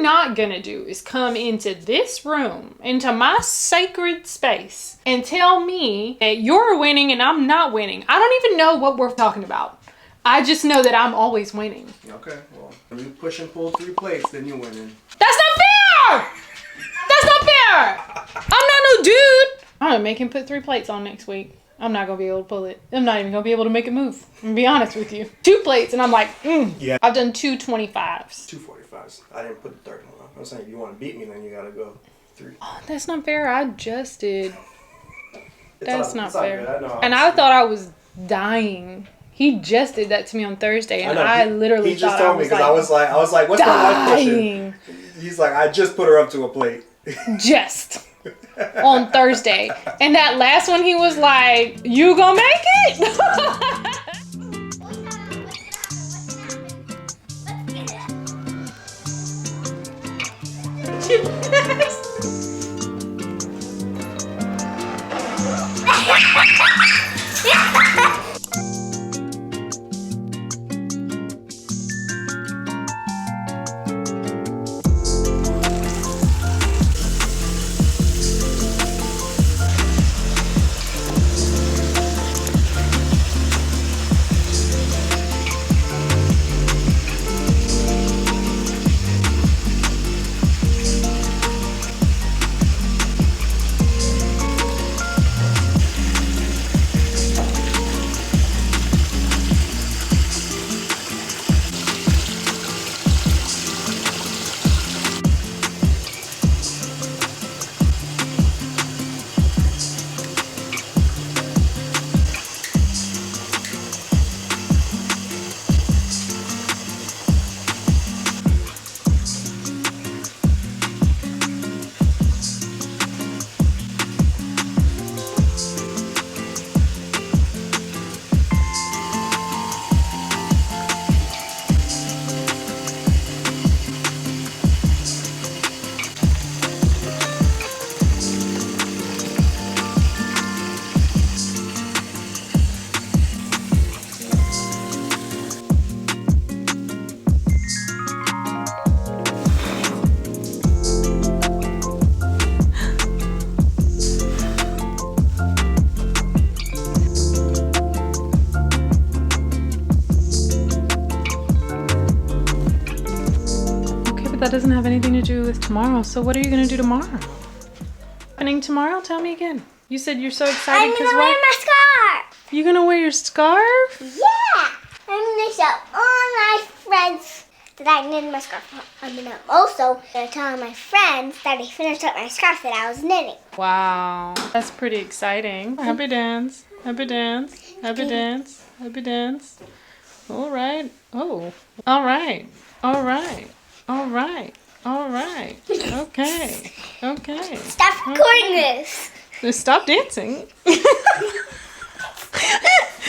you're not gonna do is come into this room, into my sacred space, and tell me that you're winning and I'm not winning. I don't even know what we're talking about. I just know that I'm always winning. Okay, well, when you push and pull 3 plates, then you're winning. That's not fair! That's not fair! I'm not no dude! I'm gonna make him put 3 plates on next week. I'm not gonna be able to pull it. I'm not even gonna be able to make it move. I'm gonna be honest with you. 2 plates and I'm like, Yeah. I've done 2 25s. 2 45s. I didn't put the third one on. I'm saying if you want to beat me, then you gotta go 3. Oh, that's not fair. I just did. That's not fair. I thought I was dying. He just did that to me on Thursday, and I literally he just told me because I was like, what's my wife pushing? He's like, I just put her up to a plate. Just on Thursday, and that last one he was like, "You gonna make it?" That doesn't have anything to do with tomorrow. So what are you gonna do tomorrow? Happening tomorrow? Tell me again. You said you're so excited because I'm gonna wear my scarf. You gonna wear your scarf? Yeah. I'm gonna show all my friends that I knitted my scarf. I'm gonna also tell my friends that I finished up my scarf that I was knitting. Wow, that's pretty exciting. Happy dance. Happy dance. Happy dance. Happy dance. All right. Oh. All right. All right. All right. All right. Okay. Okay. Stop recording this. Stop dancing.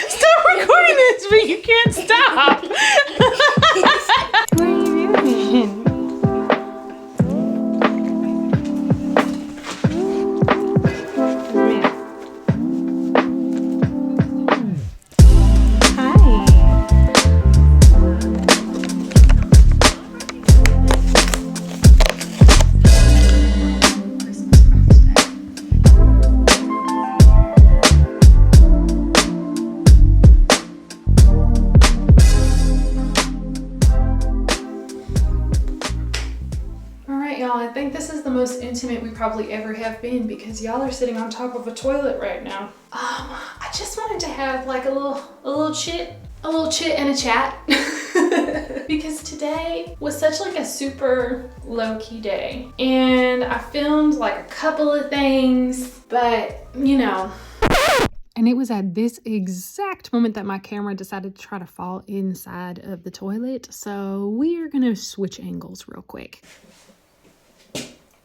Stop recording this, but you can't stop. What are you doing? I think this is the most intimate we probably ever have been because y'all are sitting on top of a toilet right now. I just wanted to have like a little chit and a chat because today was such like a super low-key day and I filmed like a couple of things, but you know. And it was at this exact moment that my camera decided to try to fall inside of the toilet. So we are gonna switch angles real quick.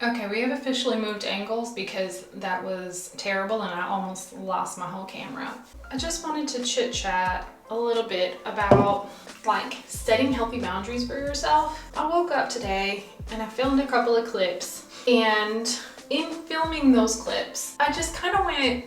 Okay, we have officially moved angles because that was terrible and I almost lost my whole camera. I just wanted to chit chat a little bit about like setting healthy boundaries for yourself. I woke up today and I filmed a couple of clips, and in filming those clips, I just kind of went,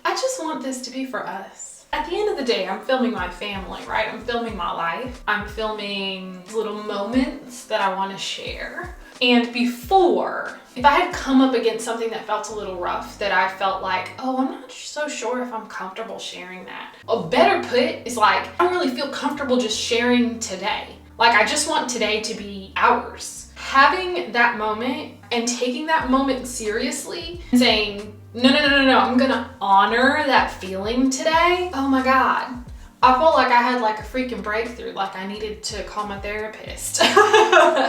I just want this to be for us. At the end of the day, I'm filming my family, right? I'm filming my life. I'm filming little moments that I want to share. And before, if I had come up against something that felt a little rough, that I felt like, oh, I'm not so sure if I'm comfortable sharing that. A better put is like, I don't really feel comfortable just sharing today. Like, I just want today to be ours. Having that moment and taking that moment seriously, saying, no, I'm gonna honor that feeling today. Oh my God. I felt like I had like a freaking breakthrough, like I needed to call my therapist.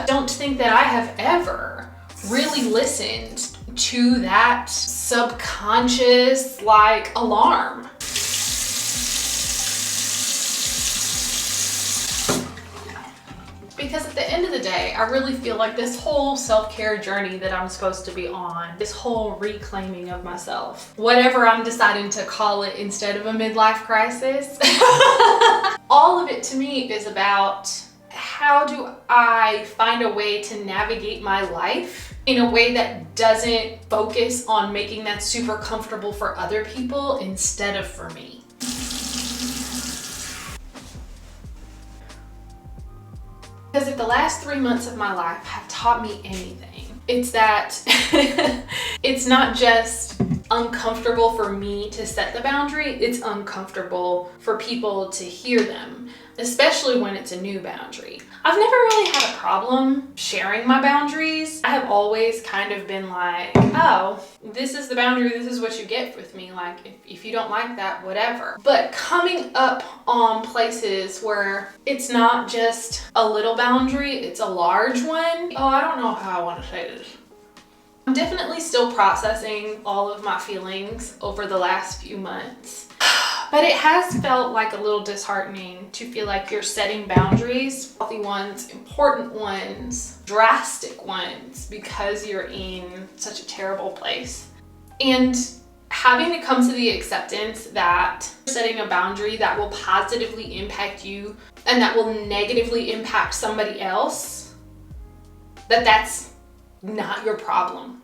Don't think that I have ever really listened to that subconscious like alarm. Because at the end of the day, I really feel like this whole self-care journey that I'm supposed to be on, this whole reclaiming of myself, whatever I'm deciding to call it instead of a midlife crisis, all of it to me is about how do I find a way to navigate my life in a way that doesn't focus on making that super comfortable for other people instead of for me. Because if the last 3 months of my life have taught me anything, it's that it's not just uncomfortable for me to set the boundary, it's uncomfortable for people to hear them, especially when it's a new boundary. I've never really had a problem sharing my boundaries. I have always kind of been like, oh, this is the boundary, this is what you get with me. Like, if you don't like that, whatever. But coming up on places where it's not just a little boundary, it's a large one. Oh, I don't know how I want to say this. I'm definitely still processing all of my feelings over the last few months. But it has felt like a little disheartening to feel like you're setting boundaries, healthy ones, important ones, drastic ones, because you're in such a terrible place. And having to come to the acceptance that setting a boundary that will positively impact you and that will negatively impact somebody else, that's not your problem.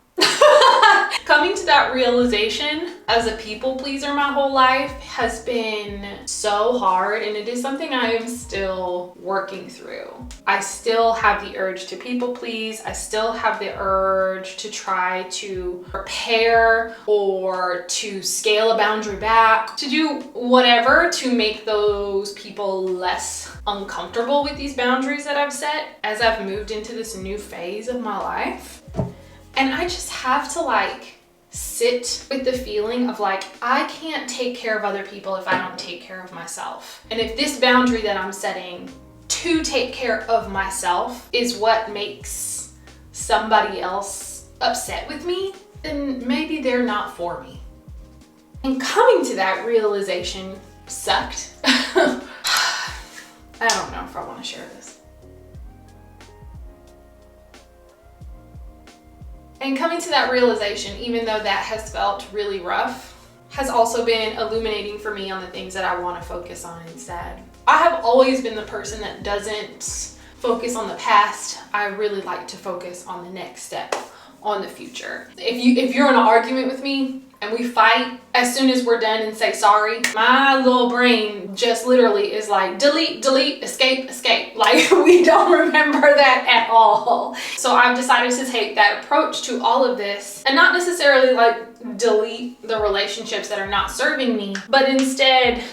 Coming to that realization as a people pleaser my whole life has been so hard, and it is something I am still working through. I still have the urge to people please. I still have the urge to try to repair or to scale a boundary back, to do whatever to make those people less uncomfortable with these boundaries that I've set as I've moved into this new phase of my life. And I just have to like sit with the feeling of like, I can't take care of other people if I don't take care of myself. And if this boundary that I'm setting to take care of myself is what makes somebody else upset with me, then maybe they're not for me. And coming to that realization sucked. I don't know if I want to share this. And coming to that realization, even though that has felt really rough, has also been illuminating for me on the things that I want to focus on instead. I have always been the person that doesn't focus on the past. I really like to focus on the next step, on the future. If you're in an argument with me and we fight, as soon as we're done and say sorry, my little brain just literally is like, delete, delete, escape, escape. Like, we don't remember that at all. So I've decided to take that approach to all of this and not necessarily like delete the relationships that are not serving me, but instead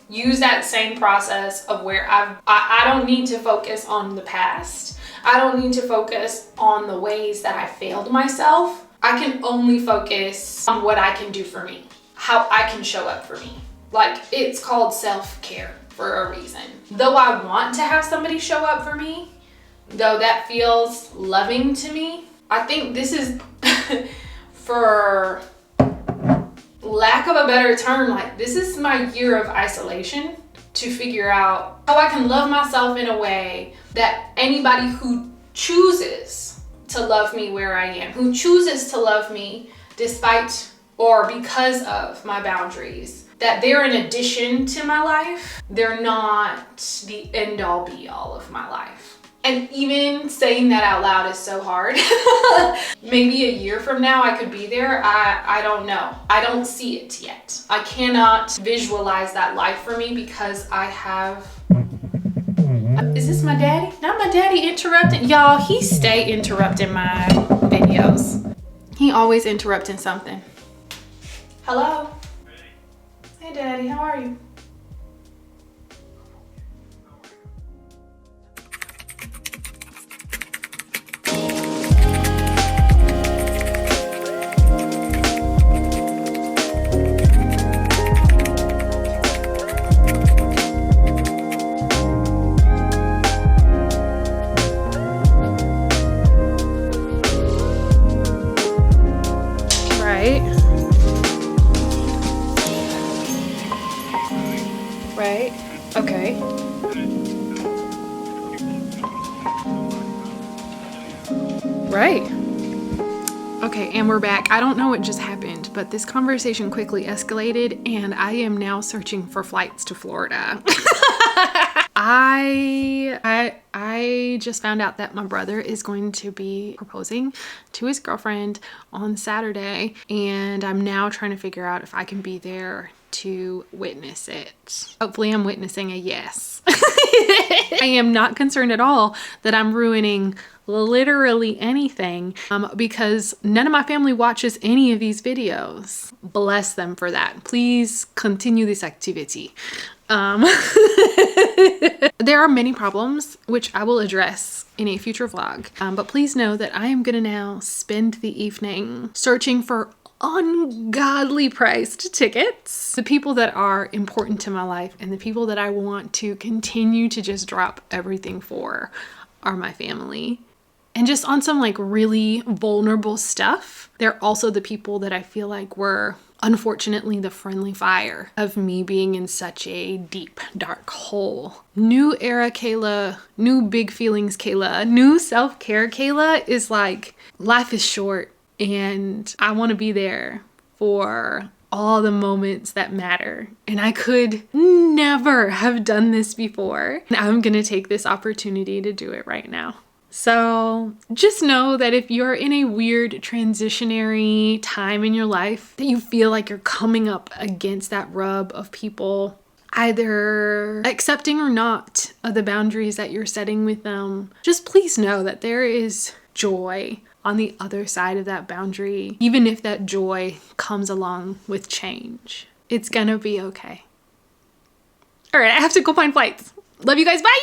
use that same process of where I don't need to focus on the past. I don't need to focus on the ways that I failed myself. I can only focus on what I can do for me, how I can show up for me. Like, it's called self-care for a reason. Though I want to have somebody show up for me, though that feels loving to me, I think this is, for lack of a better term, like, this is my year of isolation to figure out how I can love myself in a way that anybody who chooses to love me where I am, who chooses to love me despite or because of my boundaries, that they're an addition to my life. They're not the end all be all of my life. And even saying that out loud is so hard. Maybe a year from now I could be there. I don't know. I don't see it yet. I cannot visualize that life for me because I have... Is this my daddy? Not my daddy interrupting. Y'all, he stay interrupting my videos. He always interrupting something. Hello? Hey daddy, how are you? Right? Okay. Right. Okay, and we're back. I don't know what just happened, but this conversation quickly escalated and I am now searching for flights to Florida. I just found out that my brother is going to be proposing to his girlfriend on Saturday, and I'm now trying to figure out if I can be there to witness it. Hopefully I'm witnessing a yes. I am not concerned at all that I'm ruining literally anything because none of my family watches any of these videos. Bless them for that. Please continue this activity. There are many problems which I will address in a future vlog, but please know that I am gonna now spend the evening searching for ungodly priced tickets. The people that are important to my life and the people that I want to continue to just drop everything for are my family. And just on some like really vulnerable stuff, they're also the people that I feel like were unfortunately the friendly fire of me being in such a deep, dark hole. New era Kayla, new big feelings Kayla, new self-care Kayla is like, life is short and I want to be there for all the moments that matter. And I could never have done this before. And I'm gonna take this opportunity to do it right now. So just know that if you're in a weird transitionary time in your life, that you feel like you're coming up against that rub of people either accepting or not of the boundaries that you're setting with them, just please know that there is joy on the other side of that boundary, even if that joy comes along with change. It's gonna be okay. All right, I have to go find flights. Love you guys, bye!